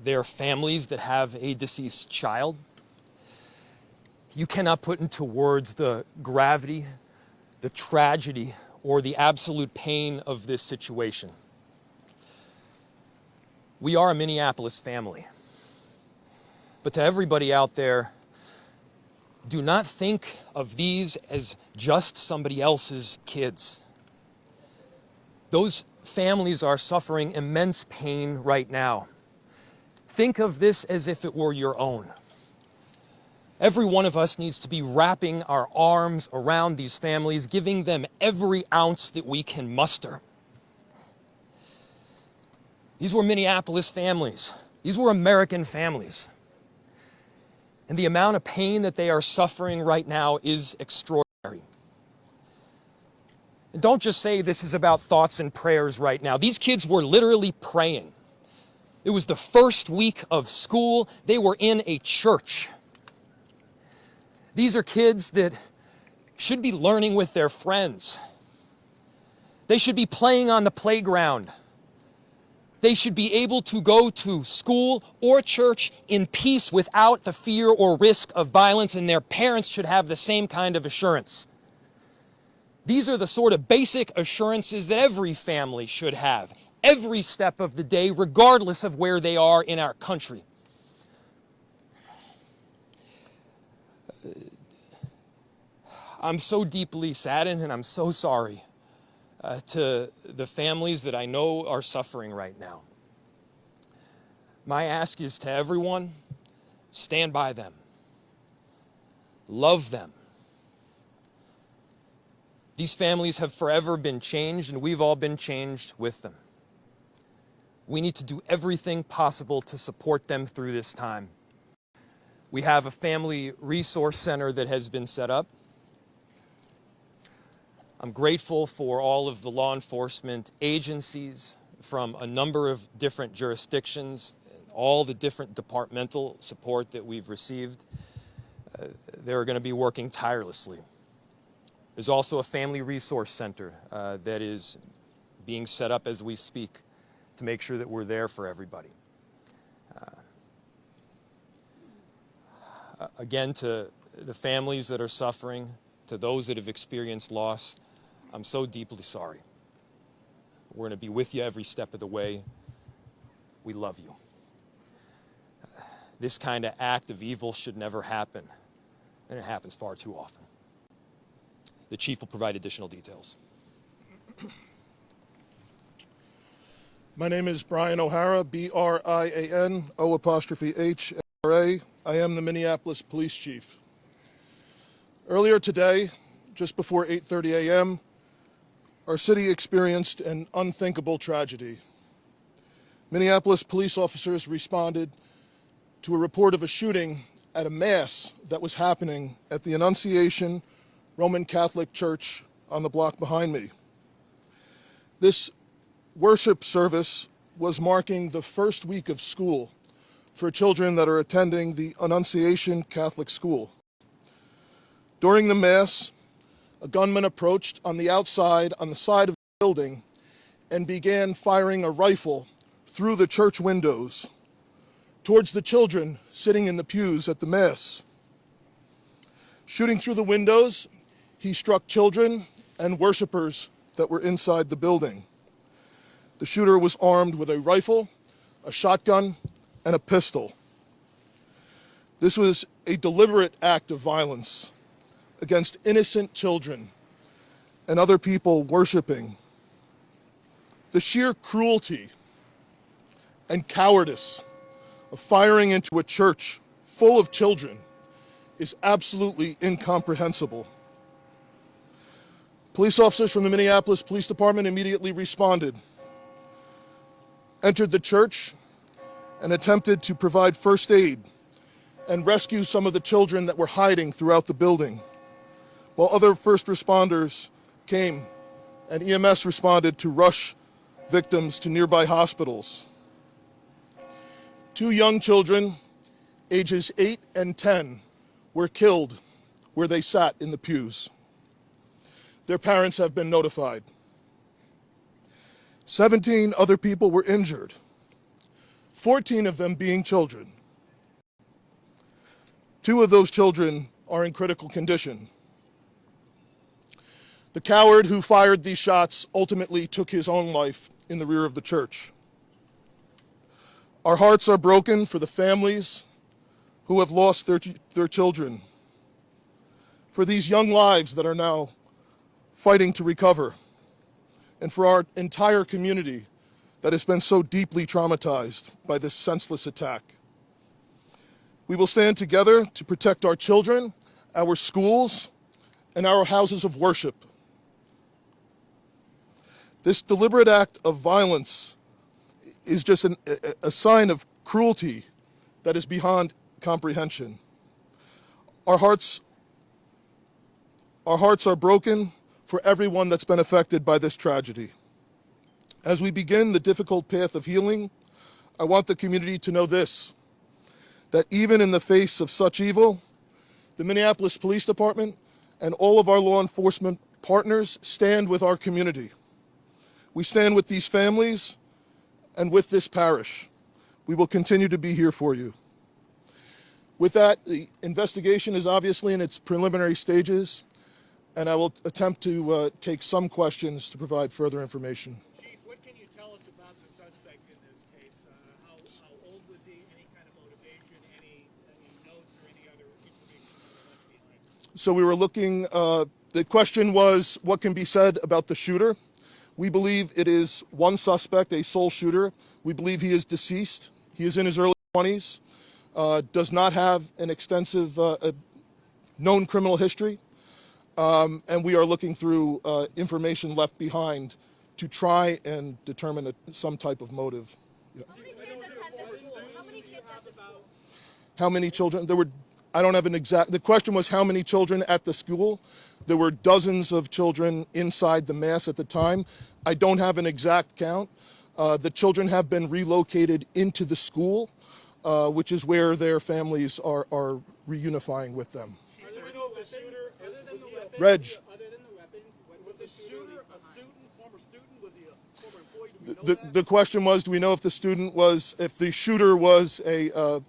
their families that have a deceased child. You cannot put into words the gravity, the tragedy, or the absolute pain of this situation. We are a Minneapolis family. But to everybody out there, do not think of these as just somebody else's kids. Those families are suffering immense pain right now. Think of this as if it were your own. Every one of us needs to be wrapping our arms around these families, giving them every ounce that we can muster. These were Minneapolis families. These were American families. And the amount of pain that they are suffering right now is extraordinary. And don't just say this is about thoughts and prayers right now. These kids were literally praying. It was the first week of school. They were in a church. These are kids that should be learning with their friends. They should be playing on the playground. They should be able to go to school or church in peace without the fear or risk of violence, and their parents should have the same kind of assurance. These are the sort of basic assurances that every family should have, every step of the day, regardless of where they are in our country. I'm so deeply saddened, and I'm so sorry to the families that I know are suffering right now. My ask is to everyone, stand by them. Love them. These families have forever been changed, and we've all been changed with them. We need to do everything possible to support them through this time. We have a family resource center that has been set up. I'm grateful for all of the law enforcement agencies from a number of different jurisdictions, all the different departmental support that we've received. They're going to be working tirelessly. There's also a family resource center that is being set up as we speak to make sure that we're there for everybody. Again, to the families that are suffering, to those that have experienced loss, I'm so deeply sorry. We're going to be with you every step of the way. We love you. This kind of act of evil should never happen, and it happens far too often. The chief will provide additional details. My name is Brian O'Hara, B-R-I-A-N, O''H-R-A. I am the Minneapolis Police Chief. Earlier today, just before 8:30 a.m., our city experienced an unthinkable tragedy. Minneapolis police officers responded to a report of a shooting at a mass that was happening at the Annunciation Roman Catholic Church on the block behind me. This worship service was marking the first week of school for children that are attending the Annunciation Catholic School. During the Mass, a gunman approached on the side of the building and began firing a rifle through the church windows towards the children sitting in the pews at the Mass. Shooting through the windows, he struck children and worshipers that were inside the building. The shooter was armed with a rifle, a shotgun, and a pistol. This was a deliberate act of violence against innocent children and other people worshiping. The sheer cruelty and cowardice of firing into a church full of children is absolutely incomprehensible. Police officers from the Minneapolis Police Department immediately responded, entered the church, and attempted to provide first aid and rescue some of the children that were hiding throughout the building, while other first responders came and EMS responded to rush victims to nearby hospitals. 2 young children, ages 8 and 10, were killed where they sat in the pews. Their parents have been notified. 17 other people were injured. 14 of them being children. 2 of those children are in critical condition. The coward who fired these shots ultimately took his own life in the rear of the church. Our hearts are broken for the families who have lost their children, for these young lives that are now fighting to recover, and for our entire community that has been so deeply traumatized by this senseless attack. We will stand together to protect our children, our schools, and our houses of worship. This deliberate act of violence is just a sign of cruelty that is beyond comprehension. Our hearts are broken for everyone that's been affected by this tragedy. As we begin the difficult path of healing, I want the community to know this, that even in the face of such evil, the Minneapolis Police Department and all of our law enforcement partners stand with our community. We stand with these families and with this parish. We will continue to be here for you. With that, the investigation is obviously in its preliminary stages, and I will attempt to take some questions to provide further information. Chief, what can you tell us about the suspect in this case? How old was he? Any kind of motivation? Any notes or any other information that were left behind? So we were looking, the question was, what can be said about the shooter? We believe it is one suspect, a sole shooter. We believe he is deceased. He is in his early 20s, does not have an extensive known criminal history, and we are looking through information left behind to try and determine some type of motive. Yeah. How many kids attend the school? How many kids at the school? How many children? I don't have an exact, the question was how many children at the school. There were dozens of children inside the mass at the time. I don't have an exact count. The children have been relocated into the school, which is where their families are reunifying with them. Are there no shooter other than the weapon? Reg. Other than the weapon, was the shooter a student, former student? Was he a former employee? Do we know that? The question was, do we know if the shooter was a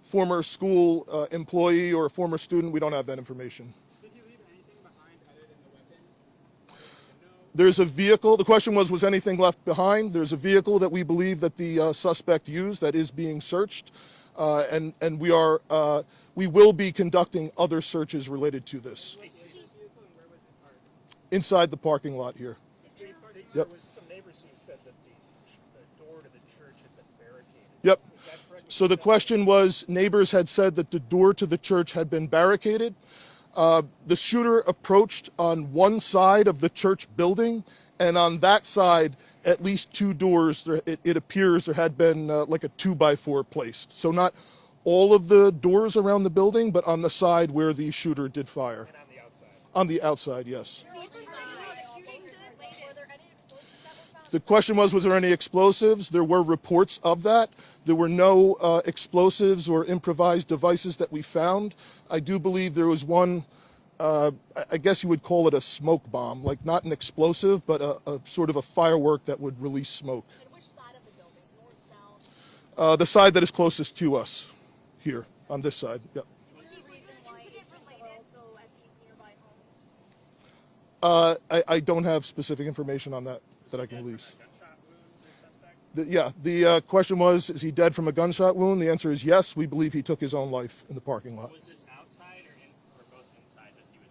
former school employee or a former student? We don't have that information. Did he leave anything behind other than the weapon? There's a vehicle. The question was anything left behind? There's a vehicle that we believe that the suspect used that is being searched, and we will be conducting other searches related to this. Where was it parked? Inside the parking lot here. There Yep. was some neighbors who said that the door to the church had been barricaded. Yep. Is that correct? So the question was, neighbors had said that the door to the church had been barricaded. The shooter approached on one side of the church building, and on that side, at least 2 doors, it appears there had been like a 2x4 placed. So not all of the doors around the building, but on the side where the shooter did fire. And on the outside. On the outside, yes. Were there any explosives that were found? The question was there any explosives? There were reports of that. There were no explosives or improvised devices that we found. I do believe there was one, I guess you would call it a smoke bomb, like not an explosive, but a sort of a firework that would release smoke. And which side of the building? North, south? The side that is closest to us, here, on this side. Yep. Any reason why it was also at these nearby homes? I don't have specific information on that I can release. The question was, is he dead from a gunshot wound? The answer is yes. We believe he took his own life in the parking lot. Was this outside or both inside that he was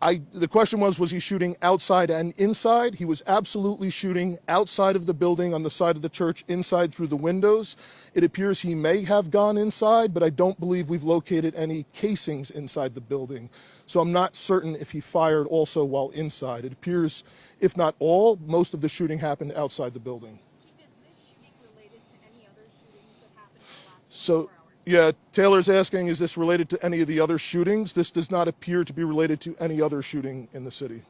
shooting? The question was he shooting outside and inside? He was absolutely shooting outside of the building on the side of the church, inside through the windows. It appears he may have gone inside, but I don't believe we've located any casings inside the building. So I'm not certain if he fired also while inside. It appears, if not all, most of the shooting happened outside the building. Chief, is this shooting related to any other shootings that happened in the last So, 24 hours? yeah, Taylor's asking, is this related to any of the other shootings? This does not appear to be related to any other shooting in the city. Do you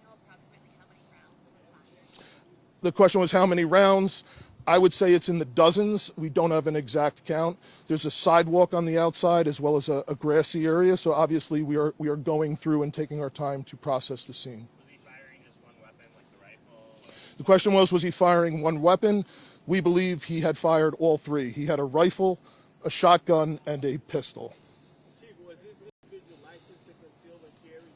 know approximately how many rounds were fired? The question was how many rounds? I would say it's in the dozens. We don't have an exact count. There's a sidewalk on the outside as well as a grassy area, so obviously we are going through and taking our time to process the scene. Was he firing just one weapon, like the rifle? The question was he firing one weapon? We believe he had fired all three. He had a rifle, a shotgun, and a pistol. Chief, was this individual licensed to conceal and carry?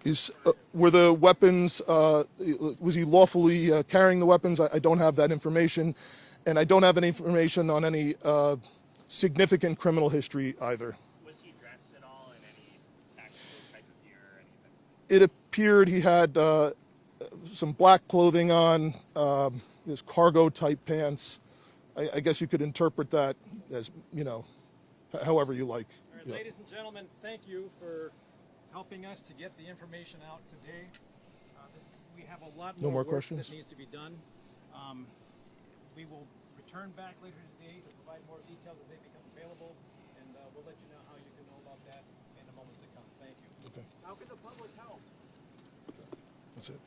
Did he have any Were the weapons, was he lawfully carrying the weapons? I don't have that information. And I don't have any information on any significant criminal history either. Was he dressed at all in any tactical type of gear or anything? It appeared he had some black clothing on, his cargo type pants. I guess you could interpret that as, you know, however you like. All right, Yeah. ladies and gentlemen, thank you for helping us to get the information out today. We have a lot No more more work questions? that needs to be done. We will return back later today to provide more details as they become available, and we'll let you know how you can know about that in the moments to come. Thank you. Okay, How can the public help? that's it.